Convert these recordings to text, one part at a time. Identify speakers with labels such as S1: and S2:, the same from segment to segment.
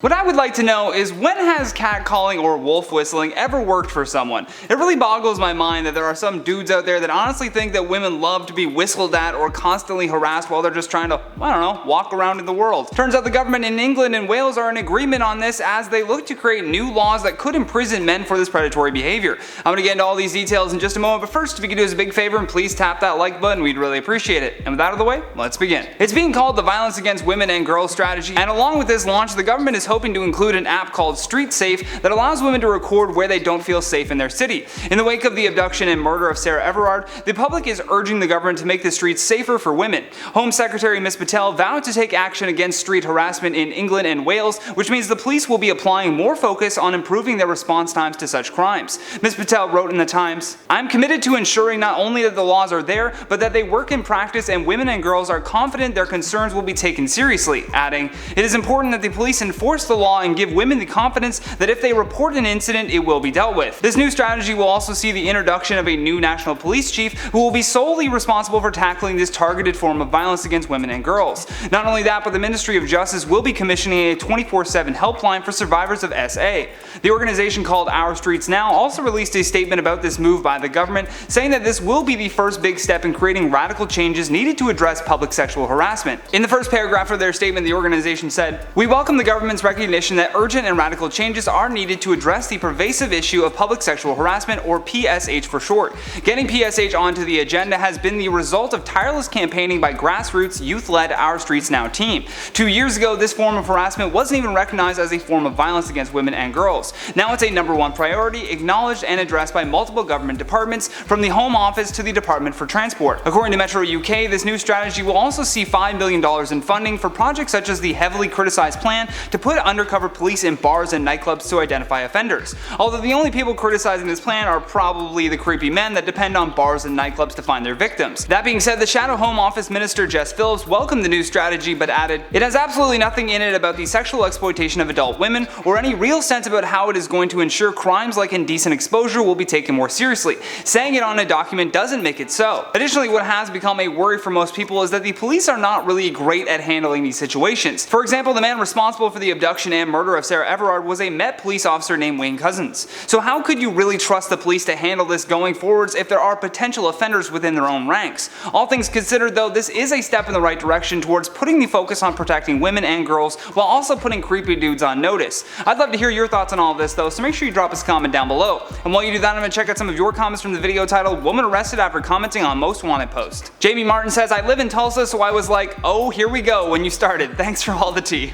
S1: What I would like to know is, when has catcalling or wolf whistling ever worked for someone? It really boggles my mind that there are some dudes out there that honestly think that women love to be whistled at or constantly harassed while they're just trying to, I don't know, walk around in the world. Turns out the government in England and Wales are in agreement on this as they look to create new laws that could imprison men for this predatory behavior. I'm gonna get into all these details in just a moment, but first, if you could do us a big favor and please tap that like button, we'd really appreciate it. And with that out of the way, let's begin. It's being called the Violence Against Women and Girls strategy, and along with this launch, the government is hoping to include an app called Street Safe that allows women to record where they don't feel safe in their city. In the wake of the abduction and murder of Sarah Everard, the public is urging the government to make the streets safer for women. Home Secretary Ms. Patel vowed to take action against street harassment in England and Wales, which means the police will be applying more focus on improving their response times to such crimes. Ms. Patel wrote in the Times, "I'm committed to ensuring not only that the laws are there, but that they work in practice and women and girls are confident their concerns will be taken seriously," adding, "It is important that the police enforce the law and give women the confidence that if they report an incident, it will be dealt with." This new strategy will also see the introduction of a new national police chief who will be solely responsible for tackling this targeted form of violence against women and girls. Not only that, but the Ministry of Justice will be commissioning a 24/7 helpline for survivors of SA. The organization called Our Streets Now also released a statement about this move by the government, saying that this will be the first big step in creating radical changes needed to address public sexual harassment. In the first paragraph of their statement, the organization said, "We welcome the government's recognition that urgent and radical changes are needed to address the pervasive issue of public sexual harassment, or PSH for short. Getting PSH onto the agenda has been the result of tireless campaigning by grassroots, youth-led Our Streets Now team. 2 years ago, this form of harassment wasn't even recognized as a form of violence against women and girls. Now it's a #1 priority, acknowledged and addressed by multiple government departments, from the Home Office to the Department for Transport." According to Metro UK, this new strategy will also see $5 million in funding for projects such as the heavily criticized plan to put undercover police in bars and nightclubs to identify offenders. Although the only people criticizing this plan are probably the creepy men that depend on bars and nightclubs to find their victims. That being said, the Shadow Home Office Minister Jess Phillips welcomed the new strategy but added, "It has absolutely nothing in it about the sexual exploitation of adult women or any real sense about how it is going to ensure crimes like indecent exposure will be taken more seriously. Saying it on a document doesn't make it so." Additionally, what has become a worry for most people is that the police are not really great at handling these situations. For example, the man responsible for the abduction and murder of Sarah Everard was a Met police officer named Wayne Cousins. So how could you really trust the police to handle this going forwards if there are potential offenders within their own ranks? All things considered though, this is a step in the right direction towards putting the focus on protecting women and girls while also putting creepy dudes on notice. I'd love to hear your thoughts on all of this though, so make sure you drop us a comment down below. And while you do that, I'm going to check out some of your comments from the video titled "Woman Arrested After Commenting on Most Wanted Post." Jamie Martin says, "I live in Tulsa, so I was like, oh, here we go when you started. Thanks for all the tea."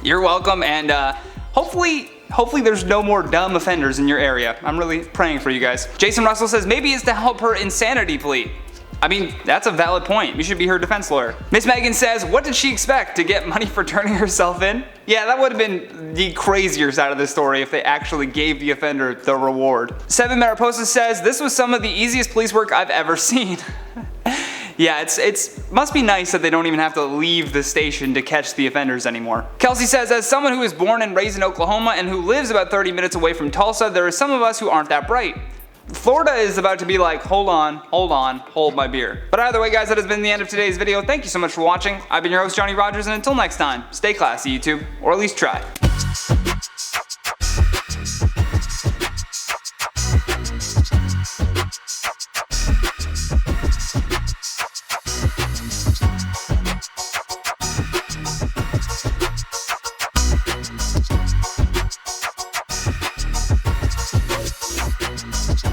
S1: You're welcome, and hopefully there's no more dumb offenders in your area. I'm really praying for you guys. Jason Russell says, "Maybe it's to help her insanity plea." I mean, that's a valid point. You should be her defense lawyer. Miss Megan says, "What did she expect? To get money for turning herself in?" Yeah, that would have been the crazier side of the story if they actually gave the offender the reward. Seven Mariposa says, "This was some of the easiest police work I've ever seen." Yeah, it's must be nice that they don't even have to leave the station to catch the offenders anymore. Kelsey says, "As someone who was born and raised in Oklahoma and who lives about 30 minutes away from Tulsa, there are some of us who aren't that bright." Florida is about to be like, hold on, hold my beer. But either way guys, that has been the end of today's video. Thank you so much for watching. I've been your host, Johnny Rogers, and until next time, stay classy YouTube, or at least try.